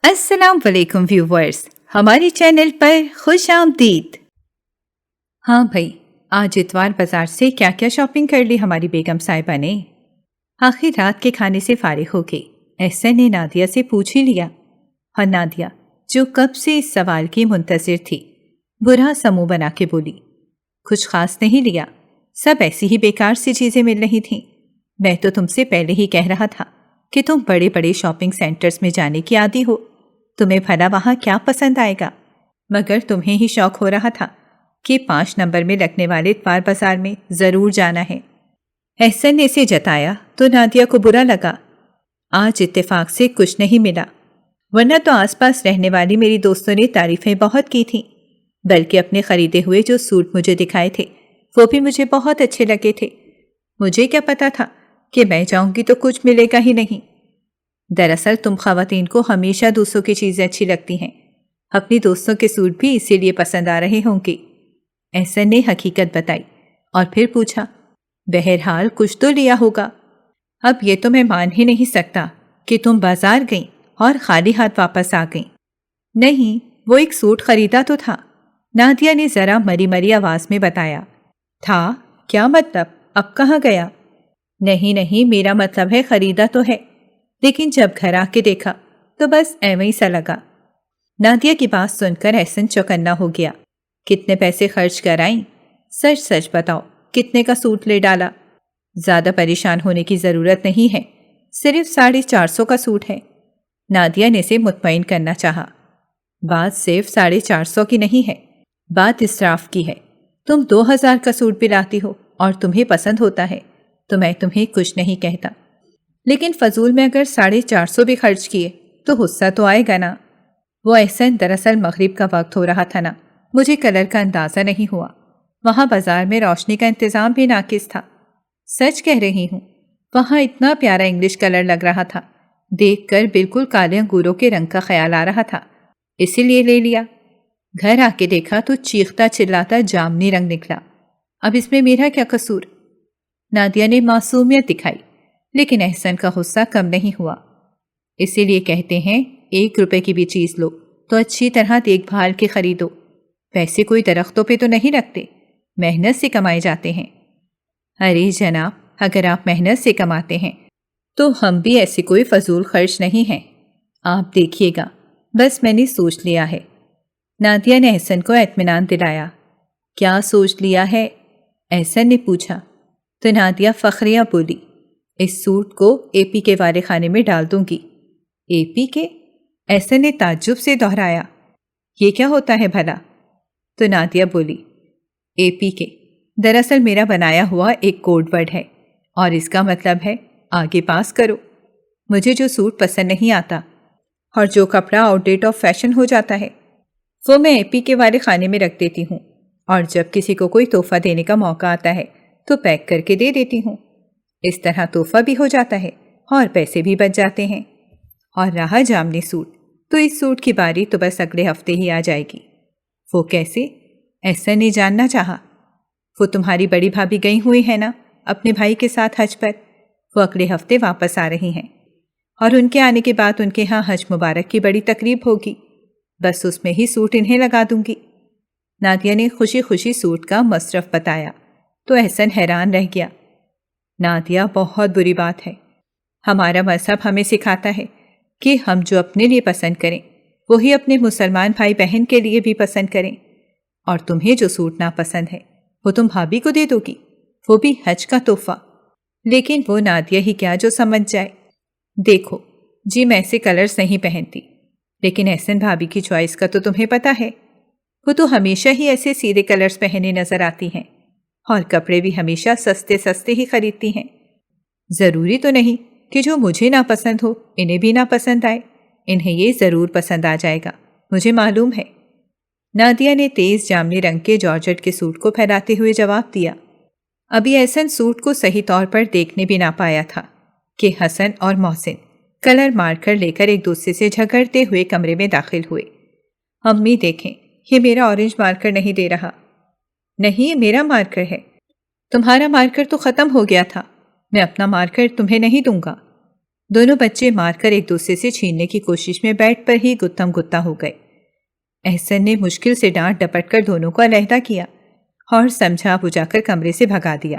السلام علیکم ویورز، ہمارے چینل پر خوش آمدید۔ ہاں بھائی، آج اتوار بازار سے کیا کیا شاپنگ کر لی ہماری بیگم صاحبہ نے؟ آخر رات کے کھانے سے فارغ ہو گئی احسن نے نادیہ سے پوچھ ہی لیا، اور نادیہ جو کب سے اس سوال کی منتظر تھی برا سا منہ بنا کے بولی، کچھ خاص نہیں لیا، سب ایسی ہی بیکار سی چیزیں مل رہی تھیں۔ میں تو تم سے پہلے ہی کہہ رہا تھا کہ تم بڑے بڑے شاپنگ سینٹرز میں جانے کی عادی ہو، تمہیں بھلا وہاں کیا پسند آئے گا، مگر تمہیں ہی شوق ہو رہا تھا کہ 5 نمبر میں لگنے والے اتوار بازار میں ضرور جانا ہے۔ احسن نے اسے جتایا تو نادیہ کو برا لگا، آج اتفاق سے کچھ نہیں ملا، ورنہ تو آس پاس رہنے والی میری دوستوں نے تعریفیں بہت کی تھیں، بلکہ اپنے خریدے ہوئے جو سوٹ مجھے دکھائے تھے وہ بھی مجھے بہت اچھے لگے تھے۔ مجھے کیا پتا تھا کہ میں جاؤں گی تو کچھ ملے گا ہی نہیں۔ دراصل تم خواتین کو ہمیشہ دوسروں کی چیزیں اچھی لگتی ہیں، اپنی دوستوں کے سوٹ بھی اسی لیے پسند آ رہے ہوں گے۔ احسن نے حقیقت بتائی اور پھر پوچھا، بہرحال کچھ تو لیا ہوگا؟ اب یہ تو میں مان ہی نہیں سکتا کہ تم بازار گئیں اور خالی ہاتھ واپس آ گئیں۔ نہیں، وہ ایک سوٹ خریدا تو تھا، نادیہ نے ذرا مری مری آواز میں بتایا۔ تھا؟ کیا مطلب؟ اب کہاں گیا؟ نہیں، میرا مطلب ہے خریدا تو ہے، لیکن جب گھر آ کے دیکھا تو بس ایویں سا لگا۔ نادیہ کی بات سن کر احسن چوکنا ہو گیا۔ کتنے پیسے خرچ کر آئیں؟ سچ سچ بتاؤ، کتنے کا سوٹ لے ڈالا؟ زیادہ پریشان ہونے کی ضرورت نہیں ہے، صرف 450 کا سوٹ ہے۔ نادیہ نے اسے مطمئن کرنا چاہا۔ بات صرف 450 کی نہیں ہے، بات اسراف کی ہے۔ تم 2000 کا سوٹ بھی لاتی ہو اور تمہیں پسند ہوتا ہے تو میں تمہیں کچھ نہیں کہتا، لیکن فضول میں اگر 450 بھی خرچ کیے تو غصہ تو آئے گا نا۔ وہ احسن دراصل مغرب کا وقت ہو رہا تھا نا، مجھے کلر کا اندازہ نہیں ہوا، وہاں بازار میں روشنی کا انتظام بھی ناقص تھا۔ سچ کہہ رہی ہوں، وہاں اتنا پیارا انگلش کلر لگ رہا تھا، دیکھ کر بالکل کالے انگوروں کے رنگ کا خیال آ رہا تھا، اسی لیے لے لیا۔ گھر آ کے دیکھا تو چیختا چلاتا جامنی رنگ نکلا۔ اب اس میں میرا کیا قصور؟ نادیہ نے معصومیت دکھائی، لیکن احسن کا غصہ کم نہیں ہوا۔ اسی لیے کہتے ہیں 1 روپے کی بھی چیز لو تو اچھی طرح دیکھ بھال کے خریدو، پیسے کوئی درختوں پہ تو نہیں رکھتے، محنت سے کمائے جاتے ہیں۔ ارے جناب، اگر آپ محنت سے کماتے ہیں تو ہم بھی ایسے کوئی فضول خرچ نہیں ہیں، آپ دیکھیے گا، بس میں نے سوچ لیا ہے۔ نادیہ نے احسن کو اطمینان دلایا۔ کیا سوچ لیا ہے؟ احسن نے پوچھا تو نادیہ فخریہ بولی، اس سوٹ کو اے پی کے والے خانے میں ڈال دوں گی۔ اے پی کے؟ احسن نے تعجب سے دہرایا، یہ کیا ہوتا ہے بھلا؟ تو نادیہ بولی، اے پی کے دراصل میرا بنایا ہوا ایک کوڈ ورڈ ہے، اور اس کا مطلب ہے آگے پاس کرو۔ مجھے جو سوٹ پسند نہیں آتا اور جو کپڑا آؤٹ ڈیٹ آف فیشن ہو جاتا ہے وہ میں اے پی کے والے خانے میں رکھ دیتی ہوں، اور جب کسی کو کوئی تحفہ دینے کا موقع آتا ہے تو پیک کر کے دے دیتی ہوں۔ اس طرح تحفہ بھی ہو جاتا ہے اور پیسے بھی بچ جاتے ہیں۔ اور رہا جامنی سوٹ، تو اس سوٹ کی باری تو بس اگلے ہفتے ہی آ جائے گی۔ وہ کیسے؟ احسن نے جاننا چاہا۔ وہ تمہاری بڑی بھابھی گئی ہوئی ہے نا اپنے بھائی کے ساتھ حج پر، وہ اگلے ہفتے واپس آ رہی ہیں، اور ان کے آنے کے بعد ان کے ہاں حج مبارک کی بڑی تقریب ہوگی، بس اس میں ہی سوٹ انہیں لگا دوں گی۔ نادیہ نے خوشی خوشی سوٹ کا مصرف بتایا تو احسن حیران رہ گیا۔ نادیہ، بہت بری بات ہے، ہمارا مذہب ہمیں سکھاتا ہے کہ ہم جو اپنے لیے پسند کریں وہی اپنے مسلمان بھائی بہن کے لیے بھی پسند کریں، اور تمہیں جو سوٹ ناپسند ہے وہ تم بھابھی کو دے دو گی، وہ بھی حج کا تحفہ۔ لیکن وہ نادیہ ہی کیا جو سمجھ جائے۔ دیکھو جی، میں ایسے کلرز نہیں پہنتی، لیکن احسن بھابھی کی چوائس کا تو تمہیں پتہ ہے، وہ تو ہمیشہ ہی ایسے سیدھے کلرز پہنے نظر آتی ہیں، اور کپڑے بھی ہمیشہ سستے سستے ہی خریدتی ہیں۔ ضروری تو نہیں کہ جو مجھے ناپسند ہو انہیں بھی ناپسند آئے، انہیں یہ ضرور پسند آ جائے گا، مجھے معلوم ہے۔ نادیہ نے تیز جامنی رنگ کے جارجٹ کے سوٹ کو پھیلاتے ہوئے جواب دیا۔ ابھی احسن سوٹ کو صحیح طور پر دیکھنے بھی نہ پایا تھا کہ حسن اور محسن کلر مارکر لے کر ایک دوسرے سے جھگڑتے ہوئے کمرے میں داخل ہوئے۔ امی دیکھیں، یہ میرا اورنج مارکر نہیں دے رہا۔ نہیں، یہ میرا مارکر ہے۔ تمہارا مارکر تو ختم ہو گیا تھا، میں اپنا مارکر تمہیں نہیں دوں گا۔ دونوں بچے مار کر ایک دوسرے سے چھیننے کی کوشش میں بیڈ پر ہی گتم گتا ہو گئے۔ احسن نے مشکل سے ڈانٹ ڈپٹ کر دونوں کو علیحدہ کیا اور سمجھا بجھا کر کمرے سے بھگا دیا،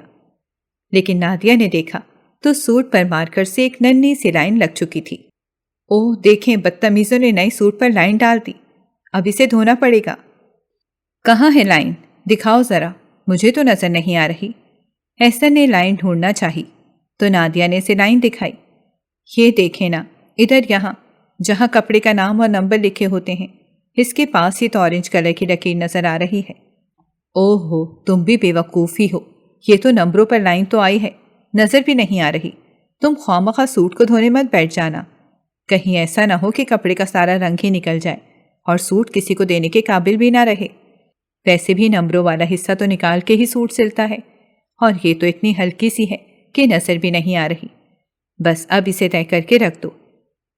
لیکن نادیہ نے دیکھا تو سوٹ پر مارکر سے ایک ننھی سی لائن لگ چکی تھی۔ اوہ دیکھیں، بدتمیزوں نے نئی سوٹ پر لائن ڈال دی، اب اسے دھونا پڑے گا۔ کہاں ہے لائن؟ دکھاؤ ذرا، مجھے تو نظر نہیں آ رہی۔ احسن نے لائن ڈھونڈنا چاہی تو نادیہ نے اسے لائن دکھائی۔ یہ دیکھیں نا، ادھر یہاں جہاں کپڑے کا نام اور نمبر لکھے ہوتے ہیں، اس کے پاس ہی تو آرنج کلر کی لکیر نظر آ رہی ہے۔ اوہ ہو، تم بھی بے وقوف ہی ہو، یہ تو نمبروں پر لائن تو آئی ہے، نظر بھی نہیں آ رہی۔ تم خواہ سوٹ کو دھونے مت بیٹھ جانا، کہیں ایسا نہ ہو کہ کپڑے کا سارا رنگ ہی نکل جائے اور سوٹ کسی کو دینے کے قابل بھی نہ رہے۔ ویسے بھی نمبروں والا حصہ تو نکال کے ہی سوٹ سلتا ہے، اور یہ تو اتنی ہلکی سی ہے کہ نظر بھی نہیں آ رہی۔ بس اب اسے طے کر کے رکھ دو۔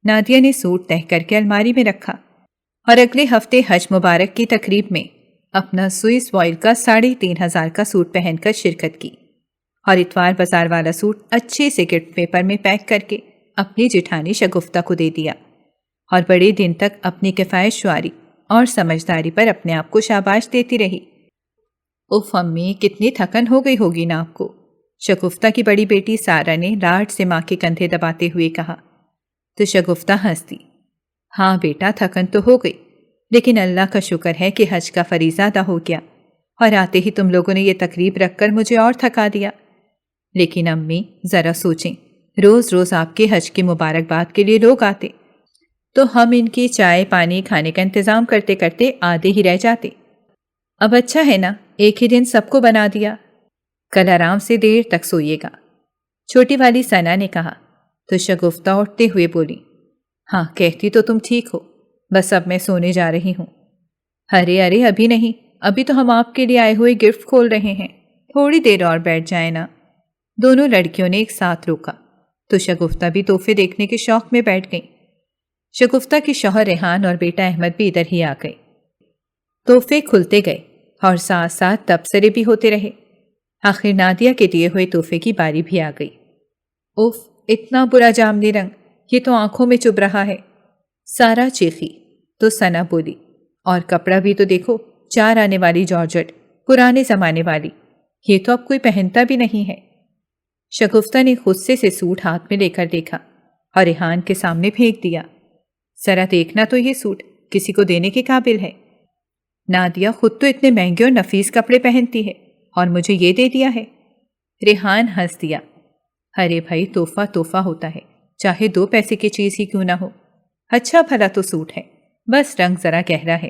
نادیہ نے سوٹ طے کر کے الماری میں رکھا اور اگلے ہفتے حج مبارک کی تقریب میں اپنا سوئس وائل کا 3500 کا سوٹ پہن کر شرکت کی، اور اتوار بازار والا سوٹ اچھے سے گفٹ پیپر میں پیک کر کے اپنی جٹھانی شگفتہ کو دے دیا، اور بڑے دن تک اپنی کفایت شعاری اور سمجھداری پر اپنے آپ کو شاباش دیتی رہی۔ اف امی، کتنی تھکن ہو گئی ہوگی نا آپ کو، شگفتہ کی بڑی بیٹی سارہ نے لاڈ سے ماں کے کندھے دباتے ہوئے کہا تو شگفتہ ہنس دی۔ ہاں بیٹا، تھکن تو ہو گئی، لیکن اللہ کا شکر ہے کہ حج کا فریضہ ادا ہو گیا، اور آتے ہی تم لوگوں نے یہ تقریب رکھ کر مجھے اور تھکا دیا۔ لیکن امی ذرا سوچیں، روز روز آپ کے حج کی مبارکباد کے لیے لوگ آتے تو ہم ان کی چائے پانی کھانے کا انتظام کرتے کرتے آدھے ہی رہ جاتے۔ اب اچھا ہے نا، ایک ہی دن سب کو بنا دیا، کل آرام سے دیر تک سوئیے گا، چھوٹی والی ثنا نے کہا تو شگفتہ اٹھتے ہوئے بولی، ہاں کہتی تو تم ٹھیک ہو، بس اب میں سونے جا رہی ہوں۔ ارے ابھی نہیں، ابھی تو ہم آپ کے لیے آئے ہوئے گفٹ کھول رہے ہیں، تھوڑی دیر اور بیٹھ جائیں نا۔ دونوں لڑکیوں نے ایک ساتھ روکا تو شگفتہ بھی تحفے دیکھنے کے شوق میں بیٹھ گئیں۔ شگفتہ کے شوہر ریحان اور بیٹا احمد بھی ادھر ہی آ گئے۔ تحفے کھلتے گئے اور ساتھ ساتھ تبصرے بھی ہوتے رہے۔ آخر نادیہ کے دیے ہوئے تحفے کی باری بھی آ گئی۔ اوف، اتنا برا جامنی رنگ، یہ تو آنکھوں میں چبھ رہا ہے، سارہ چیخی تو ثنا بولی، اور کپڑا بھی تو دیکھو، 4 آنے والی جارجٹ، پرانے زمانے والی، یہ تو اب کوئی پہنتا بھی نہیں ہے۔ شگفتہ نے غصے سے سوٹ ہاتھ میں لے کر دیکھا اور ریحان کے سامنے پھینک دیا۔ ذرا دیکھنا تو یہ سوٹ کسی کو دینے کے قابل ہے؟ نادیہ خود تو اتنے مہنگے اور نفیس کپڑے پہنتی ہے اور مجھے یہ دے دیا ہے۔ ریحان ہنس دیا۔ ارے بھائی، تحفہ تحفہ ہوتا ہے، چاہے 2 پیسے کی چیز ہی کیوں نہ ہو۔ اچھا بھلا تو سوٹ ہے، بس رنگ ذرا گہرا ہے۔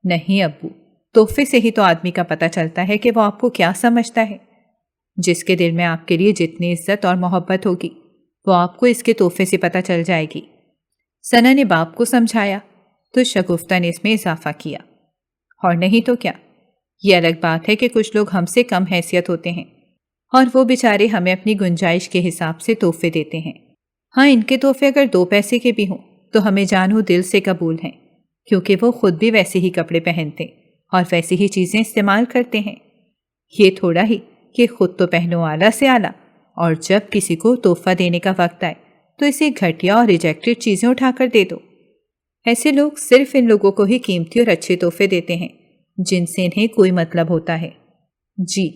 نہیں ابو، تحفے سے ہی تو آدمی کا پتہ چلتا ہے کہ وہ آپ کو کیا سمجھتا ہے۔ جس کے دل میں آپ کے لیے جتنی عزت اور محبت ہوگی، وہ آپ کو اس کے تحفے سے پتہ چل جائے گی۔ ثنا نے باپ کو سمجھایا تو شگفتہ نے اس میں اضافہ کیا، اور نہیں تو کیا، یہ الگ بات ہے کہ کچھ لوگ ہم سے کم حیثیت ہوتے ہیں اور وہ بیچارے ہمیں اپنی گنجائش کے حساب سے تحفے دیتے ہیں۔ ہاں، ان کے تحفے اگر 2 پیسے کے بھی ہوں تو ہمیں جانو دل سے قبول ہیں، کیونکہ وہ خود بھی ویسے ہی کپڑے پہنتے اور ویسی ہی چیزیں استعمال کرتے ہیں۔ یہ تھوڑا ہی کہ خود تو پہنو اعلیٰ سے اعلیٰ، اور جب کسی کو تحفہ دینے کا وقت آئے تو اسے گھٹیا اور ریجیکٹڈ چیزیں اٹھا کر دے دو۔ ایسے لوگ صرف ان لوگوں کو ہی قیمتی اور اچھے تحفے دیتے ہیں جن سے انہیں کوئی مطلب ہوتا ہے۔ جی،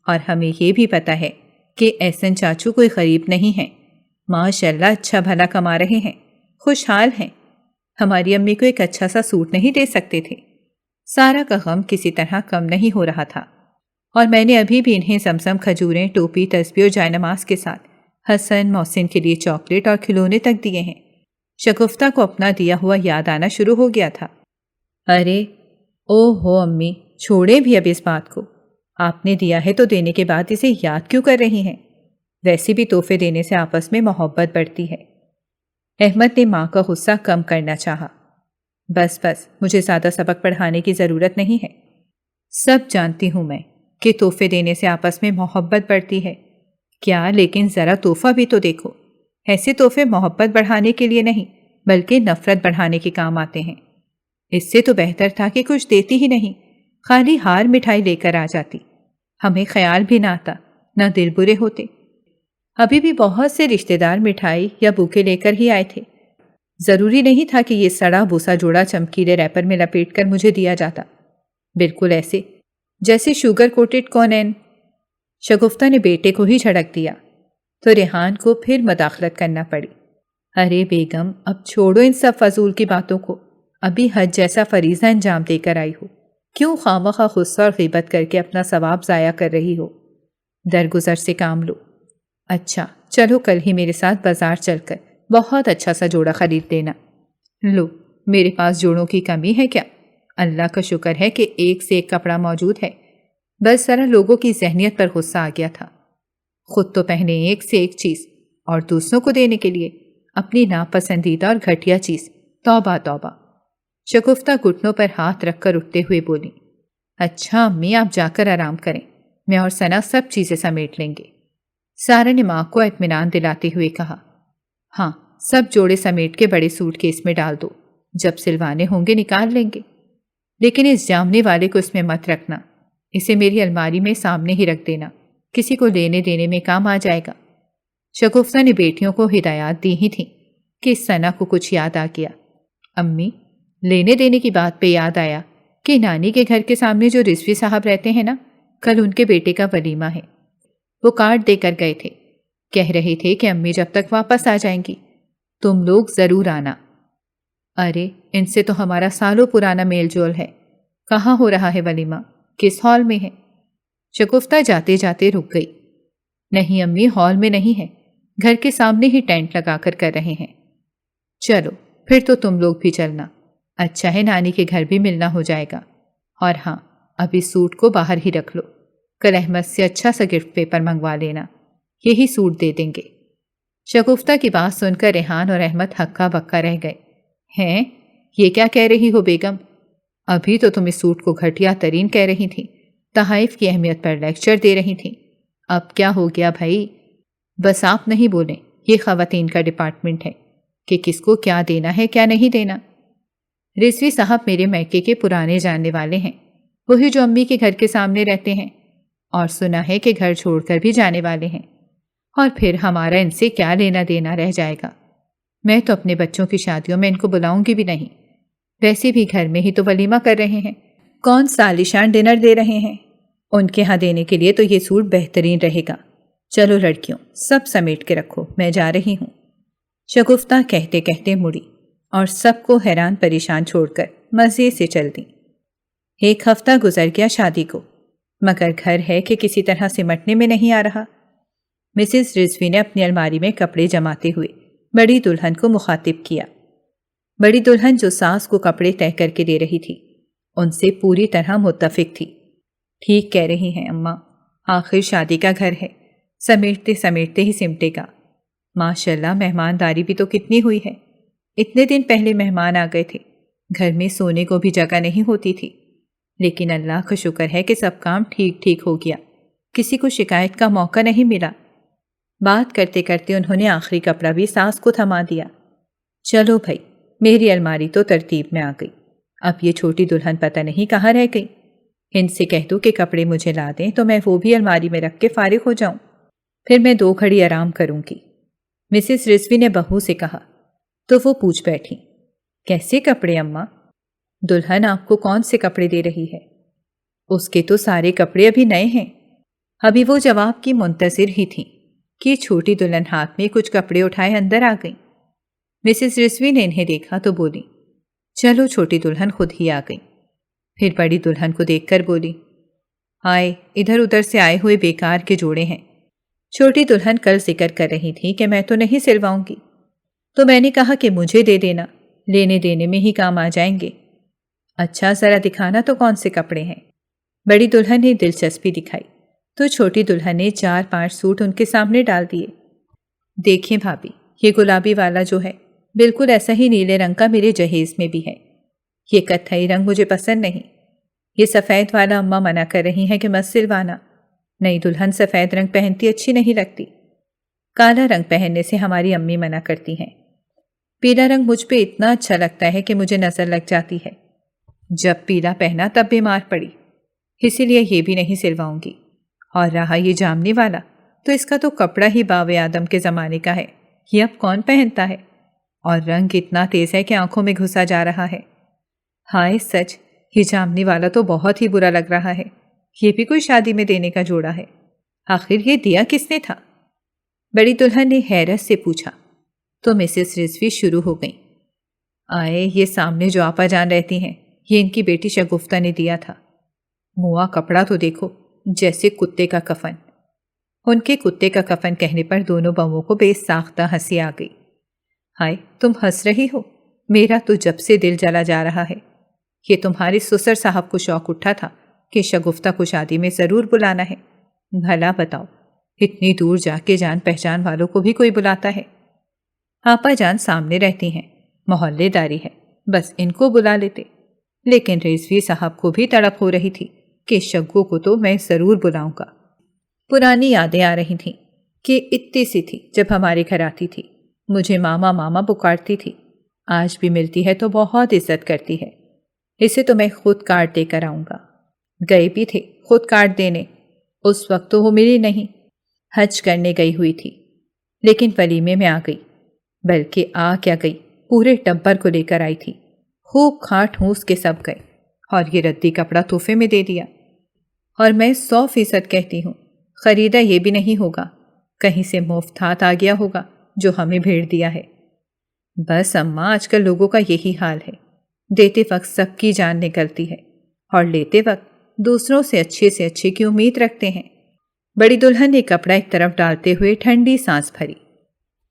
اور ہمیں یہ بھی پتہ ہے کہ احسن چاچو کوئی غریب نہیں ہیں، ماشاءاللہ اچھا بھلا کما رہے ہیں، خوشحال ہیں۔ ہماری امی کو ایک اچھا سا سوٹ نہیں دے سکتے تھے۔ سارا کا غم کسی طرح کم نہیں ہو رہا تھا، اور میں نے ابھی بھی انہیں زمزم، کھجوریں، ٹوپی، تسبیح اور جائے نماز کے ساتھ حسن محسن کے لیے چاکلیٹ اور کھلونے تک دیے ہیں۔ شگفتہ کو اپنا دیا ہوا یاد آنا شروع ہو گیا تھا۔ ارے او ہو امی، چھوڑیں بھی اب اس بات کو، آپ نے دیا ہے تو دینے کے بعد اسے یاد کیوں کر رہی ہیں؟ ویسے بھی تحفے دینے سے آپس میں محبت بڑھتی ہے۔ احمد نے ماں کا غصہ کم کرنا چاہا۔ بس مجھے زیادہ سبق پڑھانے کی ضرورت نہیں ہے، سب جانتی ہوں میں کہ تحفے دینے سے آپس میں محبت بڑھتی ہے۔ کیا، لیکن ذرا تحفہ بھی تو دیکھو، ایسے تحفے محبت بڑھانے کے لیے نہیں بلکہ نفرت بڑھانے کے کام آتے ہیں۔ اس سے تو بہتر تھا کہ کچھ دیتی ہی نہیں، خالی ہار مٹھائی لے کر آ جاتی، ہمیں خیال بھی نہ آتا، نہ دل برے ہوتے۔ ابھی بھی بہت سے رشتے دار مٹھائی یا بوکے لے کر ہی آئے تھے۔ ضروری نہیں تھا کہ یہ سڑا بوسا جوڑا چمکیلے ریپر میں لپیٹ کر مجھے دیا جاتا، بالکل ایسے جیسے شوگر کوٹڈ کونین۔ شگفتہ نے بیٹے کو ہی جھڑک دیا تو ریحان کو پھر مداخلت کرنا پڑی۔ ارے بیگم، اب چھوڑو ان سب فضول کی باتوں کو، ابھی حج جیسا فریضہ انجام دے کر آئی ہو، کیوں خواہ غصہ اور غیبت کر کے اپنا ثواب ضائع کر رہی ہو؟ درگزر سے کام لو۔ اچھا چلو کل ہی میرے ساتھ بازار چل کر بہت اچھا سا جوڑا خرید لینا۔ لو، میرے پاس جوڑوں کی کمی ہے کیا؟ اللہ کا شکر ہے کہ ایک سے ایک کپڑا موجود ہے، بس ذرا لوگوں کی ذہنیت پر غصہ آ گیا تھا۔ خود تو پہنے ایک سے ایک چیز اور دوسروں کو دینے کے لیے اپنی ناپسندیدہ اور گھٹیا چیز، توبہ توبہ۔ شگفتہ گھٹنوں پر ہاتھ رکھ کر اٹھتے ہوئے بولی، اچھا امی آپ جا کر آرام کریں، میں اور ثنا سب چیزیں سمیٹ لیں گے۔ سارا نے ماں کو اطمینان دلاتے ہوئے کہا، ہاں سب جوڑے سمیٹ کے بڑے سوٹ کیس میں ڈال دو، جب سلوانے ہوں گے نکال لیں گے، لیکن اس جامنے والے کو اس میں مت رکھنا، اسے میری الماری میں سامنے ہی رکھ دینا، کسی کو لینے دینے میں کام آ جائے گا۔ شگفتہ نے بیٹیوں کو ہدایات دی ہی تھیں کہ ثنا کو کچھ یاد آ گیا۔ امی، لینے دینے کی بات پہ یاد آیا کہ نانی کے گھر کے سامنے جو رضوی صاحب رہتے ہیں نا، کل ان کے بیٹے کا ولیمہ ہے، وہ کارڈ دے کر گئے تھے، کہہ رہے تھے کہ امی جب تک واپس آ جائیں گی تم لوگ ضرور آنا۔ ارے ان سے تو ہمارا سالوں پرانا میل جول ہے، کہاں ہو رہا ہے ولیمہ، کس ہال میں ہے؟ شگفتہ جاتے جاتے رک گئی۔ نہیں امی، ہال میں نہیں ہے، گھر کے سامنے ہی ٹینٹ لگا کر رہے ہیں۔ چلو پھر تو تم لوگ بھی چلنا، اچھا ہے نانی کے گھر بھی ملنا ہو جائے گا، اور ہاں ابھی سوٹ کو باہر ہی رکھ لو، کل احمد سے اچھا سا گفٹ پیپر منگوا لینا، یہی سوٹ دے دیں گے۔ شگفتہ کی بات سن کر ریحان اور احمد ہکا بکا رہ گئے۔ ہیں، یہ کیا کہہ رہی ہو بیگم؟ ابھی تو تم اس سوٹ کو گھٹیا ترین کہہ رہی تھی، تحائف کی اہمیت پر لیکچر دے رہی تھی، اب کیا ہو گیا بھائی؟ بس آپ نہیں بولیں، یہ خواتین کا ڈپارٹمنٹ ہے کہ کس کو کیا دینا ہے کیا نہیں دینا۔ رضوی صاحب میرے میکے کے پرانے جاننے والے ہیں، وہی جو امی کے گھر کے سامنے رہتے ہیں، اور سنا ہے کہ گھر چھوڑ کر بھی جانے والے ہیں، اور پھر ہمارا ان سے کیا لینا دینا رہ جائے گا؟ میں تو اپنے بچوں کی شادیوں میں ان کو بلاؤں گی بھی نہیں، ویسے بھی گھر میں ہی تو ولیمہ کر رہے ہیں، کون سالیشان ڈنر دے رہے ہیں، ان کے ہاں دینے کے لیے تو یہ سوٹ بہترین رہے گا۔ چلو لڑکیوں، سب سمیٹ کے رکھو، میں جا رہی ہوں۔ شگفتہ کہتے کہتے مڑی اور سب کو حیران پریشان چھوڑ کر مزے سے چل دی۔ ایک ہفتہ گزر گیا شادی کو، مگر گھر ہے کہ کسی طرح سمٹنے میں نہیں آ رہا۔ مسز رضوی نے اپنی الماری میں کپڑے جماتے ہوئے بڑی دلہن کو مخاطب کیا۔ بڑی دلہن جو ساس کو کپڑے طے کر کے دے رہی تھی، ان سے پوری طرح متفق تھی۔ ٹھیک کہہ رہی ہیں اماں، آخر شادی کا گھر ہے، سمیٹتے سمیٹتے ہی سمٹے گا۔ ماشاءاللہ مہمانداری بھی تو کتنی ہوئی ہے، اتنے دن پہلے مہمان آ گئے تھے، گھر میں سونے کو بھی جگہ نہیں ہوتی تھی، لیکن اللہ کا شکر ہے کہ سب کام ٹھیک ٹھیک ہو گیا، کسی کو شکایت کا موقع نہیں ملا۔ بات کرتے کرتے انہوں نے آخری کپڑا بھی ساس کو تھما دیا۔ چلو بھائی، میری الماری تو ترتیب میں آ گئی، اب یہ چھوٹی دلہن پتہ نہیں کہاں رہ گئی، ان سے کہہ دوں کہ کپڑے مجھے لا دیں تو میں وہ بھی الماری میں رکھ کے فارغ ہو جاؤں، پھر میں 2 گھڑی آرام کروں گی۔ مسز رضوی نے بہو سے کہا تو وہ پوچھ بیٹھی، کیسے کپڑے اماں؟ دلہن آپ کو کون سے کپڑے دے رہی ہے؟ اس کے تو سارے کپڑے ابھی نئے ہیں۔ ابھی وہ جواب کی منتظر ہی تھیں کہ چھوٹی دلہن ہاتھ میں کچھ کپڑے اٹھائے اندر آ گئیں۔ مسز رضوی نے انہیں دیکھا تو بولی، چلو چھوٹی دلہن خود ہی آ گئی۔ پھر بڑی دلہن کو دیکھ کر بولی، آئے ادھر ادھر سے آئے ہوئے بیکار کے جوڑے ہیں۔ چھوٹی دلہن کل ذکر کر رہی تھی کہ میں تو نہیں سلواؤں گی، تو میں نے کہا کہ مجھے دے دینا، لینے دینے میں ہی کام آ جائیں گے۔ اچھا ذرا دکھانا تو کون سے کپڑے ہیں۔ بڑی دلہن نے دلچسپی دکھائی تو چھوٹی دلہن نے 4-5 سوٹ ان کے سامنے ڈال دیے۔ دیکھیں بھابھی، یہ گلابی والا جو ہے بالکل ایسا ہی نیلے رنگ کا میرے جہیز میں بھی ہے، یہ کتھئی رنگ مجھے پسند نہیں، یہ سفید والا اماں منع کر رہی ہیں کہ مت سلوانا، نئی دلہن سفید رنگ پہنتی اچھی نہیں لگتی، کالا رنگ پہننے سے ہماری امی منع کرتی ہیں، پیلا رنگ مجھ پہ اتنا اچھا لگتا ہے کہ مجھے نظر لگ جاتی ہے، جب پیلا پہنا تب بیمار پڑی، اسی لیے یہ بھی نہیں سلواؤں گی، اور رہا یہ جامنی والا تو اس کا تو کپڑا ہی باوے آدم کے زمانے کا ہے، یہ اب کون پہنتا ہے؟ اور رنگ اتنا تیز ہے کہ آنکھوں میں گھسا جا رہا ہے۔ ہائے سچ، یہ جامنی والا تو بہت ہی برا لگ رہا ہے، یہ بھی کوئی شادی میں دینے کا جوڑا ہے؟ آخر یہ دیا کس نے تھا؟ بڑی دلہن نے حیرت سے پوچھا تو مسز رضوی شروع ہو گئیں۔ آئے، یہ سامنے جو آپا جان رہتی ہیں، یہ ان کی بیٹی شگفتہ نے دیا تھا۔ موا کپڑا تو دیکھو، جیسے کتے کا کفن۔ ان کے کتے کا کفن کہنے پر دونوں بہوؤں کو بے ساختہ ہنسی آ گئی۔ ہائے، تم ہنس رہی ہو؟ میرا تو جب سے دل جلا جا رہا ہے۔ یہ تمہارے سسر صاحب کو شوق اٹھا تھا کہ شگفتہ کو شادی میں ضرور بلانا ہے۔ بھلا بتاؤ، اتنی دور جا کے جان پہچان والوں کو بھی کوئی بلاتا ہے؟ آپا جان سامنے رہتی ہیں، محلے داری ہے، بس ان کو بلا لیتے۔ لیکن رضوی صاحب کو بھی تڑپ ہو رہی تھی کہ شگو کو تو میں ضرور بلاؤں گا۔ پرانی یادیں آ رہی تھیں کہ اتنی سی تھی جب ہمارے گھر آتی تھی، مجھے ماما ماما پکارتی تھی۔ آج بھی ملتی ہے تو بہت عزت کرتی ہے۔ اسے تو میں خود کارڈ دے کر آؤں گا۔ گئے بھی تھے خود کارڈ دینے، اس وقت تو وہ ملی نہیں، حج کرنے گئی ہوئی تھی، لیکن ولیمے میں آ گئی۔ بلکہ آ کیا گئی، پورے ٹبر کو لے کر آئی تھی۔ خوب کھا ٹھونس کے سب گئے اور یہ ردی کپڑا تحفے میں دے دیا۔ اور میں 100% کہتی ہوں، خریدا یہ بھی نہیں ہوگا، کہیں سے مفتات آ گیا ہوگا جو ہمیں بھیڑ دیا ہے۔ بس اماں، آج کل لوگوں کا یہی حال ہے، دیتے وقت سب کی جان نکلتی ہے اور لیتے وقت دوسروں سے اچھے کی امید رکھتے ہیں۔ بڑی دلہن نے کپڑا ایک طرف ڈالتے ہوئے ٹھنڈی سانس بھری۔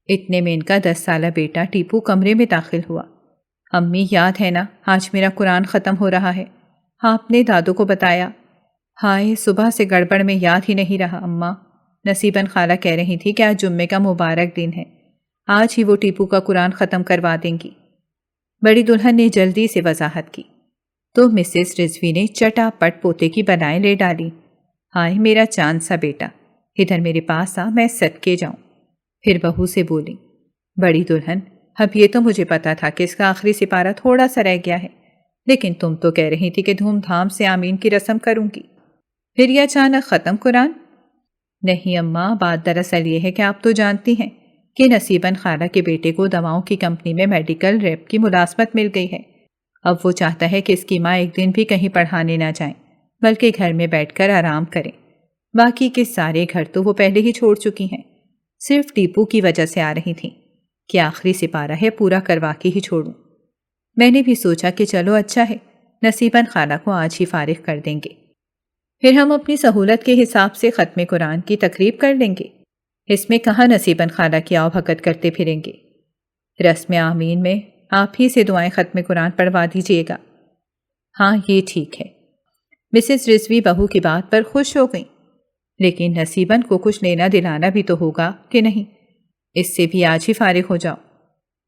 اتنے میں ان کا 10 سالہ بیٹا ٹیپو کمرے میں داخل ہوا۔ امی، یاد ہے نا، آج میرا قرآن ختم ہو رہا ہے، آپ نے دادو کو بتایا؟ ہائے، صبح سے گڑبڑ میں یاد ہی نہیں رہا اماں۔ نصیبن خالہ کہہ رہی تھی کہ آج جمعے کا مبارک دن ہے، آج ہی وہ ٹیپو کا قرآن ختم کروا دیں گی۔ بڑی دلہن نے جلدی سے وضاحت کی تو مسز رضوی نے چٹا پٹ پوتے کی بنائیں لے ڈالی۔ ہائے میرا چاند سا بیٹا، ادھر میرے پاس آ، میں صدقے جاؤں۔ پھر بہو سے بولی، بڑی دلہن، اب یہ تو مجھے پتا تھا کہ اس کا آخری سپارہ تھوڑا سا رہ گیا ہے، لیکن تم تو کہہ رہی تھی کہ دھوم دھام سے آمین کی رسم کروں گی، پھر یہ اچانک ختم قرآن؟ نہیں اماں، بات دراصل یہ ہے کہ آپ تو جانتی ہیں کہ نصیبن خالہ کے بیٹے کو دواؤں کی کمپنی میں میڈیکل ریپ کی ملازمت مل گئی ہے۔ اب وہ چاہتا ہے کہ اس کی ماں ایک دن بھی کہیں پڑھانے نہ جائیں، بلکہ گھر میں بیٹھ کر آرام کریں۔ باقی کے سارے گھر تو وہ پہلے ہی چھوڑ چکی ہیں، صرف ٹیپو کی وجہ سے آ رہی تھیں کہ آخری سپارہ ہے، پورا کروا کے ہی چھوڑوں۔ میں نے بھی سوچا کہ چلو اچھا ہے، نصیبن خالہ کو آج ہی فارغ کر دیں گے، پھر ہم اپنی سہولت کے حساب سے ختم قرآن کی تقریب کر لیں گے۔ اس میں کہاں نصیبن خالہ کی آؤ بھگت کرتے پھریں گے۔ رسم آمین میں آپ ہی سے دعائیں ختم قرآن پڑھوا دیجیے گا۔ ہاں، یہ ٹھیک ہے۔ مسز رضوی بہو کی بات پر خوش ہو گئیں، لیکن نصیبن کو کچھ لینا دلانا بھی تو ہوگا کہ نہیں؟ اس سے بھی آج ہی فارغ ہو جاؤ۔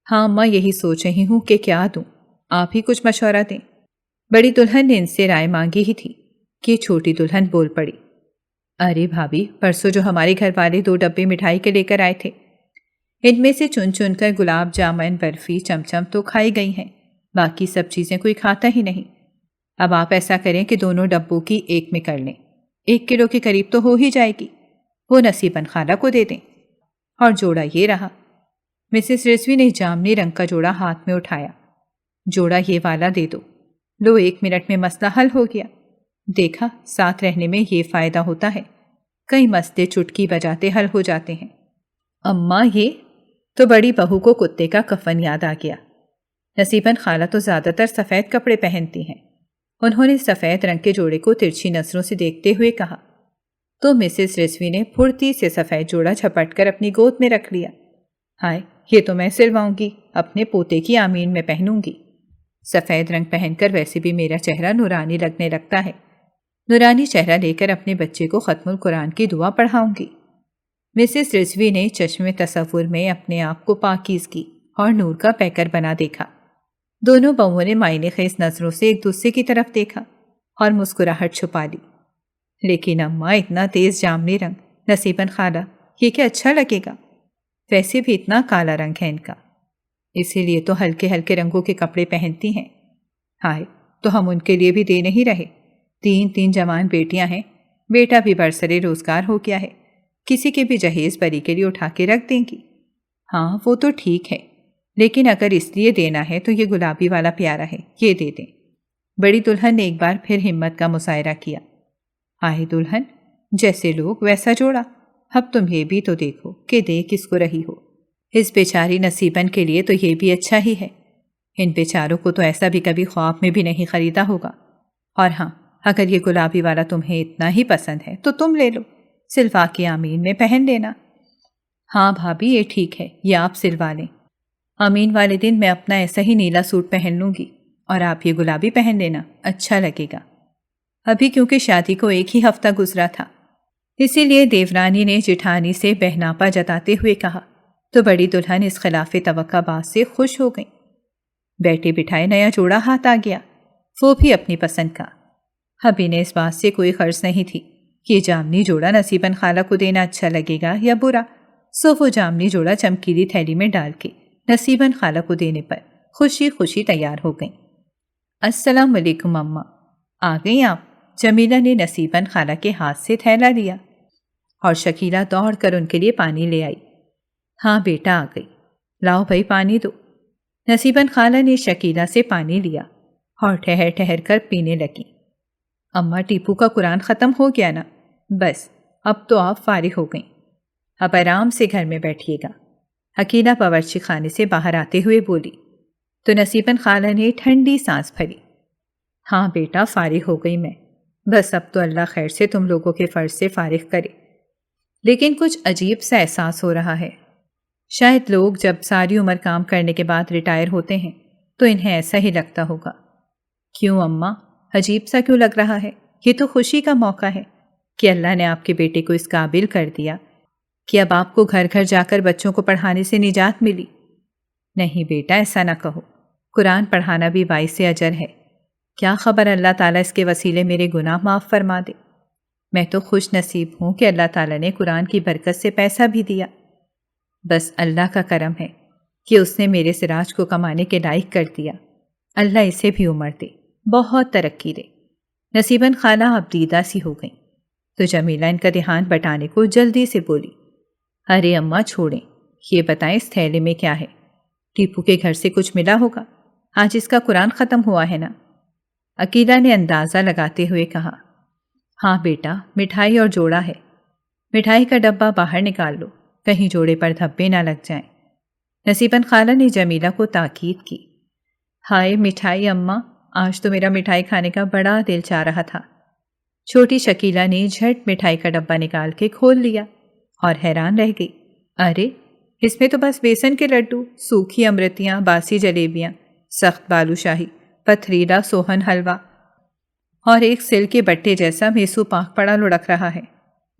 ہاں میں یہی سوچ رہی ہوں کہ کیا دوں، آپ ہی کچھ مشورہ دیں۔ بڑی دلہن نے ان سے رائے مانگی ہی تھی کہ چھوٹی دلہن بول پڑی، ارے بھابھی، پرسوں جو ہمارے گھر والے 2 ڈبے مٹھائی کے لے کر آئے تھے، ان میں سے چن چن کر گلاب جامن، برفی، چمچم تو کھائی گئی ہیں، باقی سب چیزیں کوئی کھاتا ہی نہیں۔ اب آپ ایسا کریں کہ دونوں ڈبوں کی ایک میں کر لیں، 1 کلو کے قریب تو ہو ہی جائے گی، وہ نصیبن خالہ کو دے دیں۔ اور جوڑا یہ رہا۔ مسز رضوی نے جامنی رنگ کا جوڑا ہاتھ میں اٹھایا۔ جوڑا یہ والا دے دو، لو 1 منٹ میں مسئلہ حل ہو گیا۔ دیکھا، ساتھ رہنے میں یہ فائدہ ہوتا ہے، کئی مسئلے چٹکی بجاتے حل ہو جاتے ہیں۔ اماں، یہ تو بڑی بہو کو کتے کا کفن یاد آ گیا۔ نصیبن خالہ تو زیادہ تر سفید کپڑے پہنتی ہیں۔ انہوں نے سفید رنگ کے جوڑے کو ترچھی نظروں سے دیکھتے ہوئے کہا تو مسز رضوی نے پھرتی سے سفید جوڑا جھپٹ کر اپنی گود میں رکھ لیا۔ ہائے، یہ تو میں سلواؤں گی، اپنے پوتے کی آمین میں پہنوں گی۔ سفید رنگ پہن کر ویسے بھی میرا چہرہ نورانی لگنے لگتا ہے، نورانی چہرہ لے کر اپنے بچے کو ختم القرآن کی دعا پڑھاؤں گی۔ مسز رضوی نے چشم تصور میں اپنے آپ کو پاکیزگی اور نور کا پیکر بنا دیکھا۔ دونوں بہوؤں نے معنی خیز نظروں سے ایک دوسرے کی طرف دیکھا اور مسکراہٹ چھپا لی۔ لیکن اماں، اتنا تیز جامنی رنگ، نصیبن خالہ، یہ کیا اچھا لگے گا؟ ویسے بھی اتنا کالا رنگ ہے ان کا، اسی لیے تو ہلکے ہلکے رنگوں کے کپڑے پہنتی ہیں۔ ہائے، تو ہم ان کے لیے بھی دے نہیں رہے؟ 3 جوان بیٹیاں ہیں، بیٹا بھی برسر روزگار ہو گیا ہے، کسی کے بھی جہیز پری کے لیے اٹھا کے رکھ دیں گی۔ ہاں وہ تو ٹھیک ہے، لیکن اگر اس لیے دینا ہے تو یہ گلابی والا پیارا ہے، یہ دے دیں۔ بڑی دلہن نے ایک بار پھر ہمت کا مظاہرہ کیا۔ آئے دلہن، جیسے لوگ ویسا جوڑا، اب تم یہ بھی تو دیکھو کہ دے کس کو رہی ہو۔ اس بیچاری نصیبن کے لیے تو یہ بھی اچھا ہی ہے، ان بیچاروں کو تو ایسا بھی کبھی خواب میں بھی نہیں خریدا ہوگا۔ اور ہاں، اگر یہ گلابی والا تمہیں اتنا ہی پسند ہے تو تم لے لو، سلوا کے آمین میں پہن لینا۔ ہاں بھابھی، یہ ٹھیک ہے، یہ آپ سلوا لیں۔ آمین والے دن میں اپنا ایسا ہی نیلا سوٹ پہن لوں گی اور آپ یہ گلابی پہن لینا، اچھا لگے گا۔ ابھی کیونکہ شادی کو ایک ہی ہفتہ گزرا تھا، اسی لیے دیورانی نے جٹھانی سے بہناپا جتاتے ہوئے کہا تو بڑی دلہن اس خلاف توقع بات سے خوش ہو گئیں۔ بیٹھے بٹھائے نیا جوڑا ہاتھ آ گیا، وہ بھی اپنی پسند کا۔ ابھی نے اس بات سے کوئی غرض نہیں تھی کہ جامنی جوڑا نصیبن خالہ کو دینا اچھا لگے گا یا برا، سو وہ جامنی جوڑا چمکیلی تھیلی میں ڈال کے نصیبن خالہ کو دینے پر خوشی خوشی تیار ہو گئیں۔ السلام علیکم اماں، آ گئیں آپ؟ جمیلہ نے نصیبن خالہ کے ہاتھ سے تھیلا لیا اور شکیلہ دوڑ کر ان کے لیے پانی لے آئی۔ ہاں بیٹا، آ گئی، لاؤ بھائی پانی دو۔ نصیبن خالہ نے شکیلہ سے پانی لیا اور ٹھہر ٹھہر کر پینے لگی۔ اماں، ٹیپو کا قرآن ختم ہو گیا نا؟ بس اب تو آپ فارغ ہو گئیں، اب آرام سے گھر میں بیٹھیے گا۔ حکیلہ باورچی خانے سے باہر آتے ہوئے بولی تو نصیبن خالہ نے ٹھنڈی سانس بھری۔ ہاں بیٹا، فارغ ہو گئی میں، بس اب تو اللہ خیر سے تم لوگوں کے فرض سے فارغ کرے۔ لیکن کچھ عجیب سا احساس ہو رہا ہے، شاید لوگ جب ساری عمر کام کرنے کے بعد ریٹائر ہوتے ہیں تو انہیں ایسا ہی لگتا ہوگا۔ کیوں اماں، عجیب سا کیوں لگ رہا ہے؟ یہ تو خوشی کا موقع ہے کہ اللہ نے آپ کے بیٹے کو اس قابل کر دیا کہ اب آپ کو گھر گھر جا کر بچوں کو پڑھانے سے نجات ملی۔ نہیں بیٹا، ایسا نہ کہو، قرآن پڑھانا بھی باعث اجر ہے، کیا خبر اللہ تعالیٰ اس کے وسیلے میرے گناہ معاف فرما دے۔ میں تو خوش نصیب ہوں کہ اللہ تعالیٰ نے قرآن کی برکت سے پیسہ بھی دیا، بس اللہ کا کرم ہے کہ اس نے میرے سراج کو کمانے کے لائق کر دیا۔ اللہ اسے بھی عمر دے، بہت ترقی دے۔ نصیبن خالہ اب دیدہ سی ہو گئیں تو جمیلہ ان کا دھیان بٹانے کو جلدی سے بولی، ارے اماں چھوڑیں، یہ بتائیں اس تھیلے میں کیا ہے؟ ٹیپو کے گھر سے کچھ ملا ہوگا، آج اس کا قرآن ختم ہوا ہے نا؟ عقیلہ نے اندازہ لگاتے ہوئے کہا، ہاں بیٹا، مٹھائی اور جوڑا ہے، مٹھائی کا ڈبہ باہر نکال لو، کہیں جوڑے پر دھبے نہ لگ جائیں۔ نصیبن خالہ نے جمیلہ کو تاکید کی۔ ہائے مٹھائی اماں، آج تو میرا مٹھائی کھانے کا بڑا دل چاہ رہا تھا۔ چھوٹی شکیلہ نے جھٹ مٹھائی کا ڈبہ نکال کے کھول لیا اور حیران رہ گئی، ارے اس میں تو بس بیسن کے لڈو، سوکھی امرتیاں، باسی جلیبیاں، سخت بالو شاہی، پتھریلا سوہن حلوہ اور ایک سل کے بٹے جیسا میسو پاک پڑا لڑک رہا ہے۔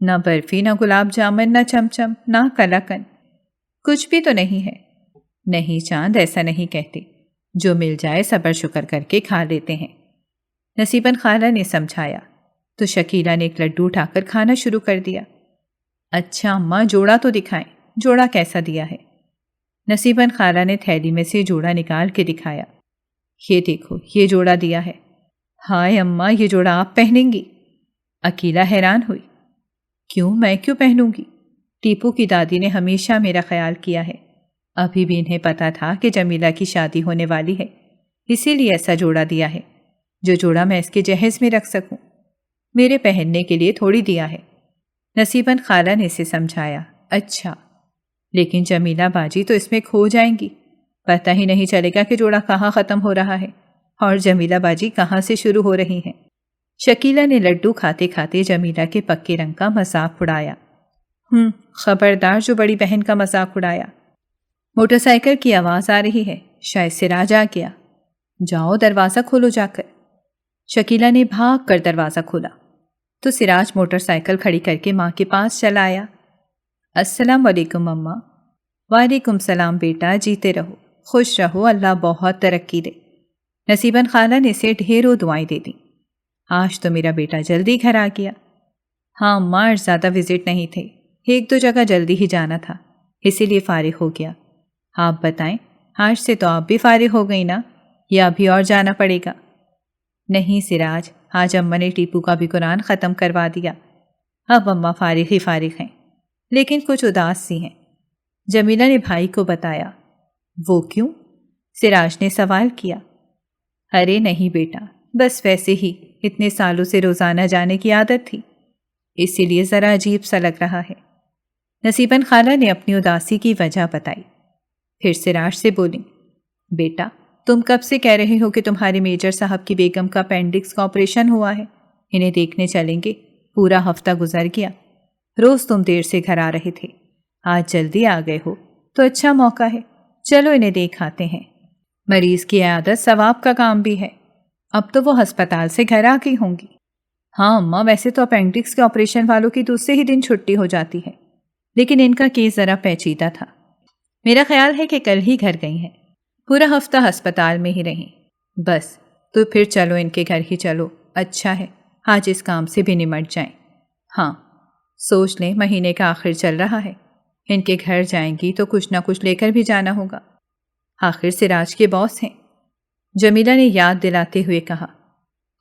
نہ برفی، نہ گلاب جامن، نہ چمچم، نہ کلاکن، کچھ بھی تو نہیں ہے۔ نہیں چاند، ایسا نہیں کہتے، جو مل جائے صبر شکر کر کے کھا لیتے ہیں، نصیبن خالہ نے سمجھایا تو شکیلہ نے ایک لڈو اٹھا کر کھانا شروع کر دیا۔ اچھا اماں، جوڑا تو دکھائیں، جوڑا کیسا دیا ہے؟ نصیبن خالہ نے تھیلی میں سے جوڑا نکال کے دکھایا، یہ دیکھو، یہ جوڑا دیا ہے۔ ہائے اماں، یہ جوڑا آپ پہنیں گی؟ عقیلہ حیران ہوئی، کیوں، میں کیوں پہنوں گی؟ ٹیپو کی دادی نے ہمیشہ میرا خیال کیا ہے، ابھی بھی انہیں پتا تھا کہ جمیلہ کی شادی ہونے والی ہے، اسی لیے ایسا جوڑا دیا ہے، جو جوڑا میں اس کے جہیز میں رکھ سکوں، میرے پہننے کے لیے تھوڑی دیا ہے۔ نصیبن خالہ نے اسے سمجھایا، اچھا، لیکن جمیلہ باجی تو اس میں کھو جائیں گی، پتہ ہی نہیں چلے گا کہ جوڑا کہاں ختم ہو رہا ہے اور جمیلہ باجی کہاں سے شروع ہو رہی ہیں۔ شکیلہ نے لڈو کھاتے کھاتے جمیلہ کے پکے رنگ کا مذاق اڑایا۔ خبردار جو بڑی بہن کا مذاق اڑایا۔ موٹر سائیکل کی آواز آ رہی ہے، شاید سراج آ گیا، جاؤ دروازہ کھولو جا کر۔ شکیلہ نے بھاگ کر دروازہ کھولا تو سراج موٹر سائیکل کھڑی کر کے ماں کے پاس چلا آیا۔ السلام علیکم اماں۔ وعلیکم السلام بیٹا، جیتے رہو، خوش رہو، اللہ بہت ترقی دے۔ نصیبن خالہ نے اسے ڈھیروں دعائیں دے دیں۔ آج تو میرا بیٹا جلدی گھر آ گیا۔ ہاں اماں، زیادہ وزٹ نہیں تھے، ایک دو جگہ جلدی ہی جانا تھا، اسی لیے فارغ ہو گیا۔ آپ بتائیں، آج سے تو آپ بھی فارغ ہو گئی نا، یا ابھی اور جانا پڑے گا؟ نہیں سراج، آج اماں نے ٹیپو کا بھی قرآن ختم کروا دیا، اب اماں فارغ ہی فارغ ہیں۔ لیکن کچھ اداس سی ہیں۔ جمیلہ نے بھائی کو بتایا۔ وہ کیوں؟ سراج نے سوال کیا۔ ارے نہیں بیٹا، بس ویسے ہی اتنے سالوں سے روزانہ جانے کی عادت تھی، اسی لیے ذرا عجیب سا لگ رہا ہے۔ نصیباً خالہ نے اپنی اداسی کی وجہ بتائی۔ پھر سراج سے بولی، بیٹا تم کب سے کہہ رہے ہو کہ تمہارے میجر صاحب کی بیگم کا اپینڈکس کا آپریشن ہوا ہے، انہیں دیکھنے چلیں گے۔ پورا ہفتہ گزر گیا، روز تم دیر سے گھر آ رہے تھے، آج جلدی آ گئے ہو تو اچھا موقع ہے، چلو انہیں دیکھ آتے ہیں۔ مریض کی عیادت ثواب کا کام بھی ہے۔ اب تو وہ ہسپتال سے گھر آ گئی ہوں گی۔ ہاں اماں، ویسے تو اپینڈکس کے آپریشن والوں کی دوسرے ہی دن چھٹی ہو جاتی ہے، لیکن ان کا کیس ذرا پیچیدہ تھا۔ میرا خیال ہے کہ کل ہی گھر گئی ہیں، پورا ہفتہ ہسپتال میں ہی رہیں۔ بس تو پھر چلو ان کے گھر ہی چلو، اچھا ہے، آج اس کام سے بھی نمٹ جائیں۔ ہاں سوچ لیں، مہینے کا آخر چل رہا ہے، ان کے گھر جائیں گی تو کچھ نہ کچھ لے کر بھی جانا ہوگا، آخر سراج کے باس ہیں۔ جمیلہ نے یاد دلاتے ہوئے کہا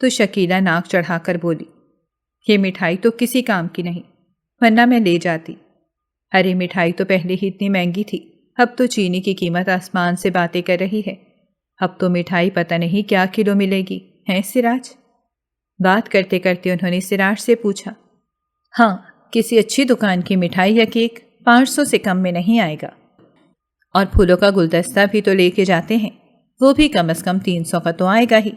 تو شکیلہ ناک چڑھا کر بولی، یہ مٹھائی تو کسی کام کی نہیں، ورنہ میں لے جاتی۔ ارے مٹھائی تو پہلے ہی اتنی مہنگی تھی، اب تو چینی کی قیمت آسمان سے باتیں کر رہی ہے، اب تو مٹھائی پتہ نہیں کیا کلو ملے گی، ہیں سراج؟ بات کرتے کرتے انہوں نے سراج سے پوچھا۔ ہاں، کسی اچھی دکان کی مٹھائی یا کیک 500 سے کم میں نہیں آئے گا، اور پھولوں کا گلدستہ بھی تو لے کے جاتے ہیں، وہ بھی کم از کم 300 کا تو آئے گا ہی۔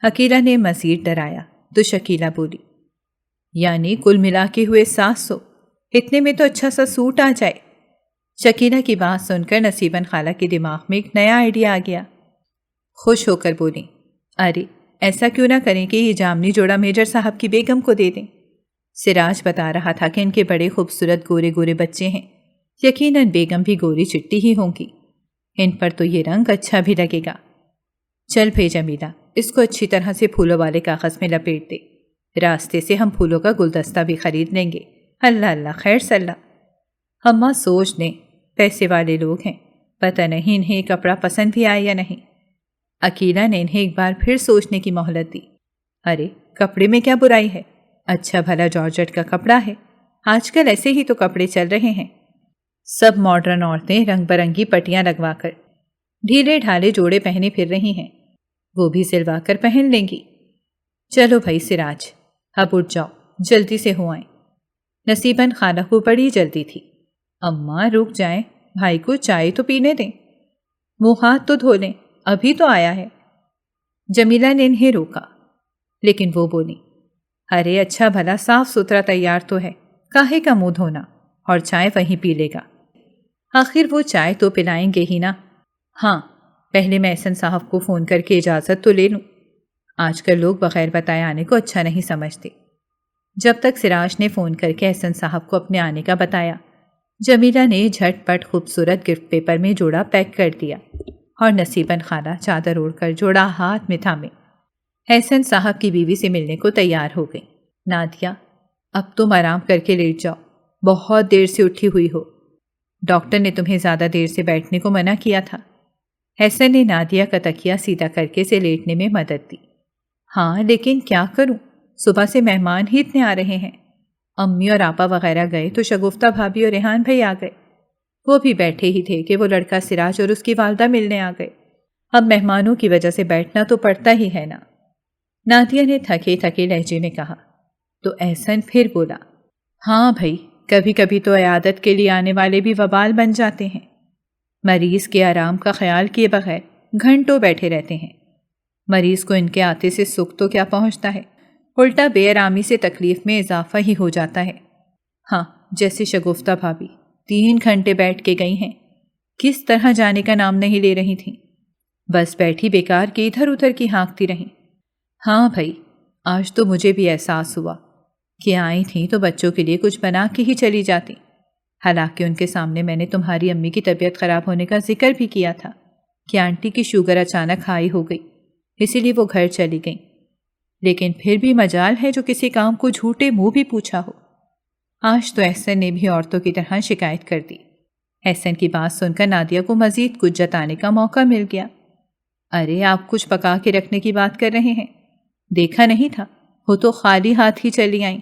عقیلہ نے مزید ڈرایا تو شکیلہ بولی، یعنی کل ملا کے ہوئے 700، اتنے میں تو اچھا سا سوٹ آ جائے۔ شکیلہ کی بات سن کر نصیباً خالہ کے دماغ میں ایک نیا آئیڈیا آ گیا۔ خوش ہو کر بولی، ارے ایسا کیوں نہ کریں کہ یہ جامنی جوڑا میجر صاحب کی بیگم کو دے دیں۔ سراج بتا رہا تھا کہ ان کے بڑے خوبصورت گورے گورے بچے ہیں، یقیناً بیگم بھی گوری چٹی ہی ہوں گی، ان پر تو یہ رنگ اچھا بھی لگے گا۔ چل بھائی جمیلہ، اس کو اچھی طرح سے پھولوں والے کاغذ میں لپیٹ دے، راستے سے ہم پھولوں کا گلدستہ بھی خرید لیں گے۔ اللہ اللہ، خیر صلہ۔ اماں سوچ لیں، پیسے والے لوگ ہیں، پتہ نہیں انہیں یہ کپڑا پسند بھی آئے یا نہیں۔ عقیلہ نے انہیں ایک بار پھر سوچنے کی مہلت دی۔ ارے کپڑے میں کیا برائی ہے، اچھا بھلا جارجٹ کا کپڑا ہے، آج کل ایسے ہی تو کپڑے چل رہے ہیں، سب ماڈرن عورتیں رنگ برنگی پٹیاں لگوا کر ڈھیلے ڈھالے جوڑے پہنے پھر رہی ہیں، وہ بھی سلوا کر پہن لیں گی۔ چلو بھائی سراج، اب اٹھ جاؤ، جلدی سے ہو آئیں۔ نصیباً خالہ کو بڑی جلدی تھی۔ اماں رک جائیں، بھائی کو چائے تو پینے دیں، منہ ہاتھ تو دھو لیں، ابھی تو آیا ہے۔ جمیلہ نے انہیں روکا، لیکن وہ بولی، ارے اچھا بھلا صاف ستھرا تیار تو ہے، کاہے کا منہ دھونا، اور چائے وہیں پی لے گا، آخر وہ چائے تو پلائیں گے ہی نا۔ ہاں پہلے میں احسن صاحب کو فون کر کے اجازت تو لے لوں، آج کل لوگ بغیر بتائے آنے کو اچھا نہیں سمجھتے۔ جب تک سراج نے فون کر کے احسن صاحب کو اپنے آنے کا بتایا، جمیلہ نے جھٹ پٹ خوبصورت گفٹ پیپر میں جوڑا پیک کر دیا، اور نصیباً خالہ چادر اوڑھ کر جوڑا ہاتھ میں تھامے احسن صاحب کی بیوی سے ملنے کو تیار ہو گئی۔ نادیہ، اب تم آرام کر کے لیٹ جاؤ، بہت دیر سے اٹھی ہوئی ہو، ڈاکٹر نے تمہیں زیادہ دیر سے بیٹھنے کو منع کیا تھا۔ احسن نے نادیہ کا تکیہ سیدھا کر کے اسے لیٹنے میں مدد دی۔ ہاں لیکن کیا کروں، صبح سے مہمان ہی اتنے آ رہے ہیں، امی اور آپا وغیرہ گئے تو شگفتہ بھابھی اور ریحان بھائی آ گئے، وہ بھی بیٹھے ہی تھے کہ وہ لڑکا سراج اور اس کی والدہ ملنے آ گئے، اب مہمانوں کی وجہ سے بیٹھنا تو پڑتا ہی ہے نا۔ نادیہ نے تھکے تھکے لہجے میں کہا تو احسن پھر بولا، ہاں بھائی، کبھی کبھی تو عیادت کے لیے آنے والے بھی وبال بن جاتے ہیں، مریض کے آرام کا خیال کیے بغیر گھنٹوں بیٹھے رہتے ہیں، مریض کو ان کے آتے سے سکھ تو کیا پہنچتا ہے، الٹا بے آرامی سے تکلیف میں اضافہ ہی ہو جاتا ہے۔ ہاں جیسے شگفتہ بھابھی 3 گھنٹے بیٹھ کے گئی ہیں، کس طرح جانے کا نام نہیں لے رہی تھیں، بس بیٹھی بیکار کی ادھر ادھر کی ہانکتی رہیں۔ ہاں بھائی، آج تو مجھے بھی احساس ہوا کہ آئی تھیں تو بچوں کے لیے کچھ بنا کے ہی چلی جاتی، حالانکہ ان کے سامنے میں نے تمہاری امی کی طبیعت خراب ہونے کا ذکر بھی کیا تھا کہ آنٹی کی شوگر اچانک ہائی ہو گئی، اسی لیے وہ گھر چلی گئیں، لیکن پھر بھی مجال ہے جو کسی کام کو جھوٹے منہ بھی پوچھا ہو۔ آج تو احسن نے بھی عورتوں کی طرح شکایت کر دی۔ احسن کی بات سن کر نادیہ کو مزید کچھ جتانے کا موقع مل گیا۔ ارے آپ کچھ پکا کے رکھنے کی بات کر رہے ہیں، دیکھا نہیں تھا، وہ تو خالی ہاتھ ہی چلی آئیں،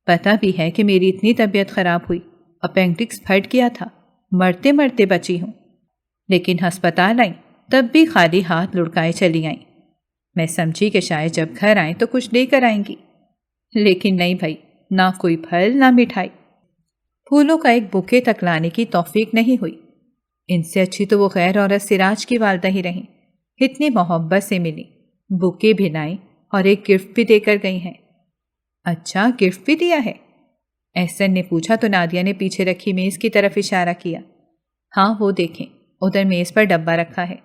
پتہ بھی ہے کہ میری اتنی طبیعت خراب ہوئی، اپینڈکس پھٹ گیا تھا، مرتے مرتے بچی ہوں، لیکن ہسپتال آئیں تب بھی خالی ہاتھ لڑکائے چلی آئیں۔ میں سمجھی کہ شاید جب گھر آئیں تو کچھ لے کر آئیں گی، لیکن نہیں بھائی، نہ کوئی پھل نہ مٹھائی، پھولوں کا ایک بوکے تک لانے کی توفیق نہیں ہوئی۔ ان سے اچھی تو وہ غیر عورت سراج کی والدہ ہی رہیں، اتنی محبت سے ملی، بوکے بھی لائیں اور ایک گفٹ بھی دے کر گئی ہیں۔ اچھا، گفٹ بھی دیا ہے؟ احسن نے پوچھا تو نادیہ نے پیچھے رکھی میز کی طرف اشارہ کیا۔ ہاں وہ دیکھیں، ادھر میز پر ڈبہ رکھا ہے،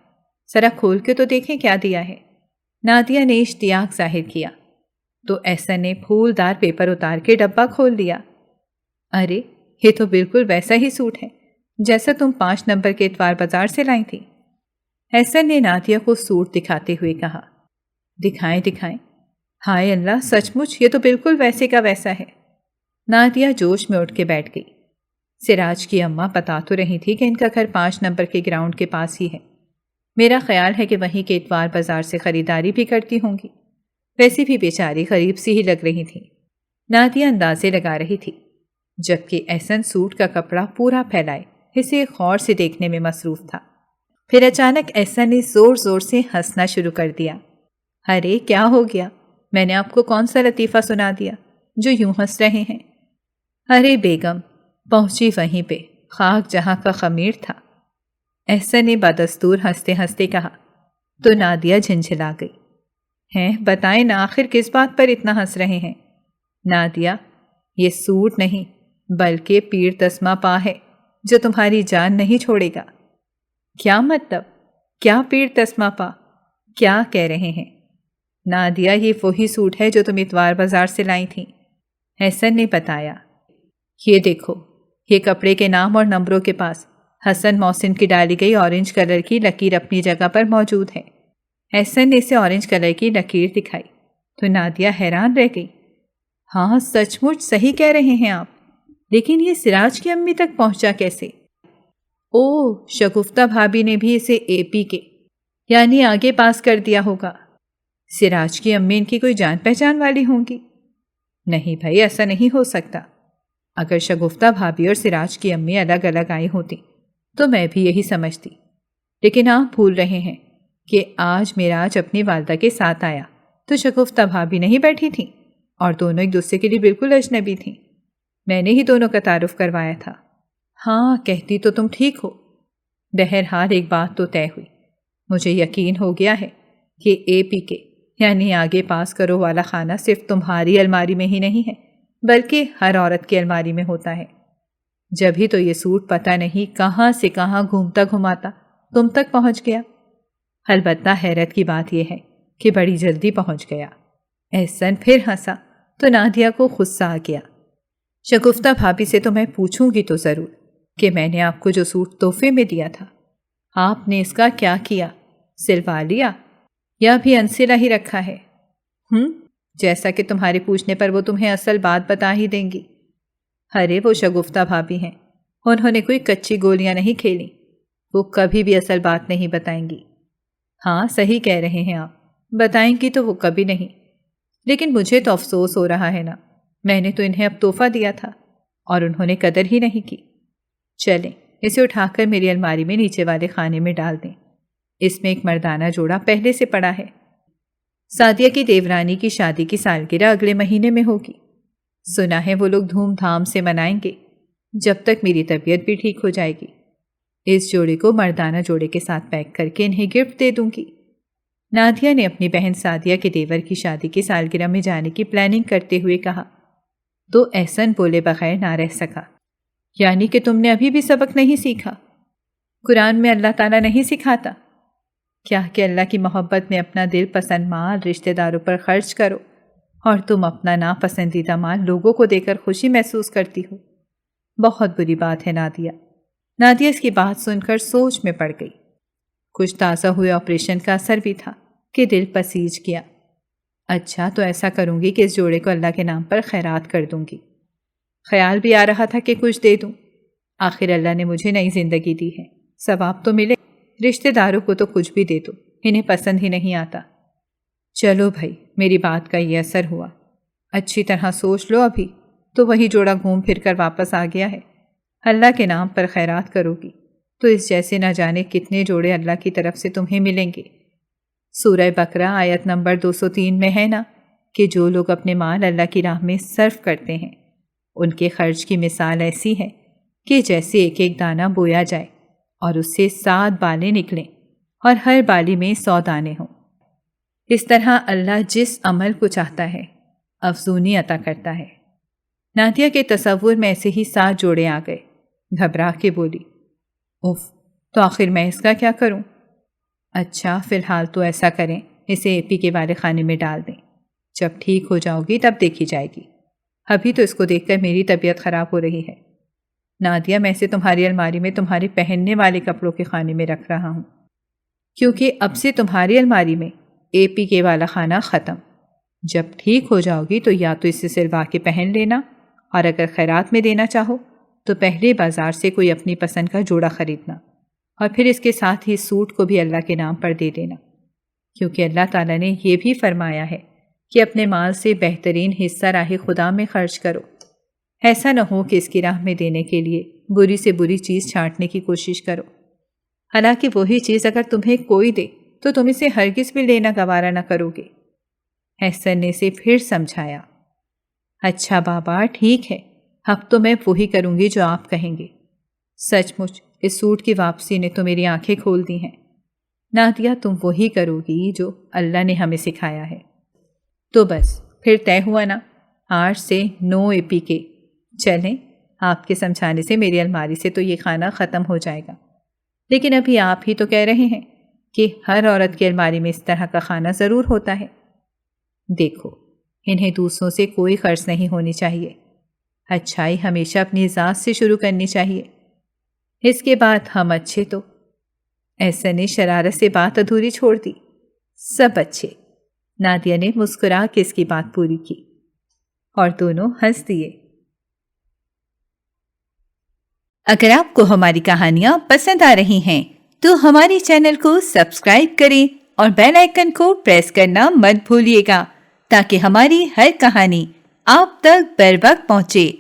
ذرا کھول کے تو دیکھیں کیا دیا ہے۔ نادیہ نے اشتیاق ظاہر کیا تو احسن نے پھولدار پیپر اتار کے ڈبہ کھول دیا۔ ارے یہ تو بالکل ویسا ہی سوٹ ہے جیسا تم 5 نمبر کے اتوار بازار سے لائی تھی۔ احسن نے نادیہ کو سوٹ دکھاتے ہوئے کہا۔ دکھائیں دکھائیں، ہائے اللہ، سچ مچ یہ تو بالکل ویسے کا ویسا ہے۔ نادیہ جوش میں اٹھ کے بیٹھ گئی۔ سراج کی اماں بتا تو رہی تھی کہ ان کا گھر 5 نمبر کے گراؤنڈ کے پاس ہی ہے، میرا خیال ہے کہ وہیں کے اتوار بازار سے خریداری بھی کرتی ہوں گی، ویسی بھی بیچاری غریب سی ہی لگ رہی تھی۔ نادیہ اندازے لگا رہی تھی، جبکہ احسن سوٹ کا کپڑا پورا پھیلائے اسے غور سے دیکھنے میں مصروف تھا۔ پھر اچانک احسن نے زور زور سے ہنسنا شروع کر دیا۔ ارے کیا ہو گیا؟ میں نے آپ کو کون سا لطیفہ سنا دیا جو یوں ہنس رہے ہیں؟ ارے بیگم پہنچی وہیں پہ خاک جہاں کا خمیر تھا، احسن نے بدستور ہنستے ہنستے کہا تو نادیہ جھنجھلا گئی۔ ہیں بتائیں نا، آخر کس بات پر اتنا ہنس رہے ہیں؟ نادیہ، یہ سوٹ نہیں بلکہ پیر تسمہ پا ہے جو تمہاری جان نہیں چھوڑے گا۔ کیا مطلب؟ کیا پیر تسمہ پا؟ کیا کہہ رہے ہیں؟ نادیہ، یہ وہی سوٹ ہے جو تم اتوار بازار سے لائی تھیں، احسن نے بتایا۔ یہ دیکھو، یہ کپڑے کے نام اور نمبروں کے پاس حسن محسن کی ڈالی گئی اورنج کلر کی لکیر اپنی جگہ پر موجود ہے۔ احسن نے اسے اورنج کلر کی لکیر دکھائی تو نادیہ حیران رہ گئی۔ ہاں سچ مچ صحیح کہہ رہے ہیں آپ، لیکن یہ سراج کی امی تک پہنچا کیسے؟ اوہ، شگفتہ بھابھی نے بھی اسے اے پی کے یعنی آگے پاس کر دیا ہوگا۔ سراج کی امی ان کی کوئی جان پہچان والی ہوں گی؟ نہیں بھائی، ایسا نہیں ہو سکتا۔ اگر شگفتہ بھابھی اور سراج کی امی الگ الگ آئی ہوتی تو میں بھی یہی سمجھتی، لیکن آپ بھول رہے ہیں کہ آج معراج اپنی والدہ کے ساتھ آیا تو شگفتہ بھابھی نہیں بیٹھی تھیں اور دونوں ایک دوسرے کے لیے بالکل اجنبی تھیں۔ میں نے ہی دونوں کا تعارف کروایا تھا۔ ہاں کہتی تو تم ٹھیک ہو۔ بہرحال ایک بات تو طے ہوئی، مجھے یقین ہو گیا ہے کہ اے پی کے یعنی آگے پاس کرو والا خانہ صرف تمہاری الماری میں ہی نہیں ہے بلکہ ہر عورت کی الماری میں ہوتا ہے۔ جبھی تو یہ سوٹ پتہ نہیں کہاں سے کہاں گھومتا گھماتا تم تک پہنچ گیا۔ البتہ حیرت کی بات یہ ہے کہ بڑی جلدی پہنچ گیا۔ احسن پھر ہنسا تو نادیہ کو غصہ آ گیا۔ شگفتہ بھابھی سے تو میں پوچھوں گی تو ضرور کہ میں نے آپ کو جو سوٹ تحفے میں دیا تھا، آپ نے اس کا کیا کیا؟ سلوا لیا یا بھی انسلا ہی رکھا ہے؟ جیسا کہ تمہارے پوچھنے پر وہ تمہیں اصل بات بتا ہی دیں گی۔ ارے وہ شگفتہ بھابھی ہیں، انہوں نے کوئی کچی گولیاں نہیں کھیلی، وہ کبھی بھی اصل بات نہیں بتائیں گی۔ ہاں صحیح کہہ رہے ہیں آپ، بتائیں گی تو وہ کبھی نہیں، لیکن مجھے تو افسوس ہو رہا ہے نا، میں نے تو انہیں اب تحفہ دیا تھا اور انہوں نے قدر ہی نہیں کی۔ چلیں اسے اٹھا کر میری الماری میں نیچے والے خانے میں ڈال دیں، اس میں ایک مردانہ جوڑا پہلے سے پڑا ہے۔ سعدیہ کی دیورانی کی شادی کی سالگرہ اگلے مہینے میں ہوگی، سنا ہے وہ لوگ دھوم دھام سے منائیں گے جب تک میری طبیعت بھی ٹھیک ہو جائے گی۔ اس جوڑے کو مردانہ جوڑے کے ساتھ پیک کر کے انہیں گفٹ دے دوں گی۔ نادیہ نے اپنی بہن سعدیہ کے دیور کی شادی کی سالگرہ میں جانے کی پلاننگ کرتے ہوئے کہا تو احسن بولے بغیر نہ رہ سکا۔ یعنی کہ تم نے ابھی بھی سبق نہیں سیکھا؟ قرآن میں اللہ تعالیٰ نہیں سکھاتا کیا کہ اللہ کی محبت میں اپنا دل پسند مال رشتہ داروں پر خرچ کرو، اور تم اپنا ناپسندیدہ مال لوگوں کو دے کر خوشی محسوس کرتی ہو؟ بہت بری بات ہے نادیہ۔ نادیہ اس کی بات سن کر سوچ میں پڑ گئی۔ کچھ تازہ ہوئے آپریشن کا اثر بھی تھا کہ دل پسیج گیا۔ اچھا تو ایسا کروں گی کہ اس جوڑے کو اللہ کے نام پر خیرات کر دوں گی۔ خیال بھی آ رہا تھا کہ کچھ دے دوں، آخر اللہ نے مجھے نئی زندگی دی ہے، ثواب تو ملے۔ رشتہ داروں کو تو کچھ بھی دے دو، انہیں پسند ہی نہیں آتا۔ چلو بھائی، میری بات کا یہ اثر ہوا، اچھی طرح سوچ لو، ابھی تو وہی جوڑا گھوم پھر کر واپس آ گیا ہے۔ اللہ کے نام پر خیرات کرو گی تو اس جیسے نہ جانے کتنے جوڑے اللہ کی طرف سے تمہیں ملیں گے۔ سورہ بقرہ آیت نمبر 203 میں ہے نا کہ جو لوگ اپنے مال اللہ کی راہ میں صرف کرتے ہیں ان کے خرچ کی مثال ایسی ہے کہ جیسے ایک ایک دانہ بویا جائے اور اس سے 7 بالیں نکلیں اور ہر بالی میں 100 دانے ہوں۔ اس طرح اللہ جس عمل کو چاہتا ہے افزونی عطا کرتا ہے۔ نادیہ کے تصور میں ایسے ہی 7 جوڑے آ گئے۔ گھبرا کے بولی، اف، تو آخر میں اس کا کیا کروں؟ اچھا فی الحال تو ایسا کریں، اسے اے پی کے والے خانے میں ڈال دیں، جب ٹھیک ہو جاؤ گی تب دیکھی جائے گی۔ ابھی تو اس کو دیکھ کر میری طبیعت خراب ہو رہی ہے۔ نادیہ میں اسے تمہاری الماری میں تمہارے پہننے والے کپڑوں کے خانے میں رکھ رہا ہوں، کیونکہ اب سے تمہاری الماری میں اے پی کے والا خانہ ختم۔ جب ٹھیک ہو جاؤ گی تو یا تو اسے سلوا کے پہن لینا، اور اگر خیرات میں دینا چاہو تو پہلے بازار سے کوئی اپنی پسند کا جوڑا خریدنا، اور پھر اس کے ساتھ ہی سوٹ کو بھی اللہ کے نام پر دے دینا، کیونکہ اللہ تعالیٰ نے یہ بھی فرمایا ہے کہ اپنے مال سے بہترین حصہ راہ خدا میں خرچ کرو۔ ایسا نہ ہو کہ اس کی راہ میں دینے کے لیے بری سے بری چیز چھانٹنے کی کوشش کرو، حالانکہ وہی چیز اگر تمہیں کوئی دے تو تم اسے ہرگز بھی لینا گوارا نہ کرو گے۔ احسن نے اسے پھر سمجھایا، اچھا بابا ٹھیک ہے، اب تو میں وہی کروں گی جو آپ کہیں گے۔ سچ مچ اس سوٹ کی واپسی نے تو میری آنکھیں کھول دی ہیں۔ نادیہ تم وہی کرو گی جو اللہ نے ہمیں سکھایا ہے۔ تو بس پھر طے ہوا نا، آج سے نو اے پی کے۔ چلیں، آپ کے سمجھانے سے میری الماری سے تو یہ خانہ ختم ہو جائے گا، لیکن ابھی آپ ہی تو کہہ رہے ہیں کہ ہر عورت کی الماری میں اس طرح کا خانہ ضرور ہوتا ہے۔ دیکھو، انہیں دوسروں سے کوئی قرض نہیں ہونی چاہیے، اچھائی ہمیشہ اپنی ذات سے شروع کرنی چاہیے، اس کے بعد ہم اچھے تو۔ ایسا نے شرارت سے بات ادھوری چھوڑ دی۔ سب اچھے۔ نادیہ نے مسکرا کے اس کی بات پوری کی اور دونوں ہنس دیے۔ اگر آپ کو ہماری کہانیاں پسند آ رہی ہیں تو ہمارے چینل کو سبسکرائب کریں اور بیل آئیکن کو پریس کرنا مت بھولیے گا تاکہ ہماری ہر کہانی آپ تک بر وقت پہنچے۔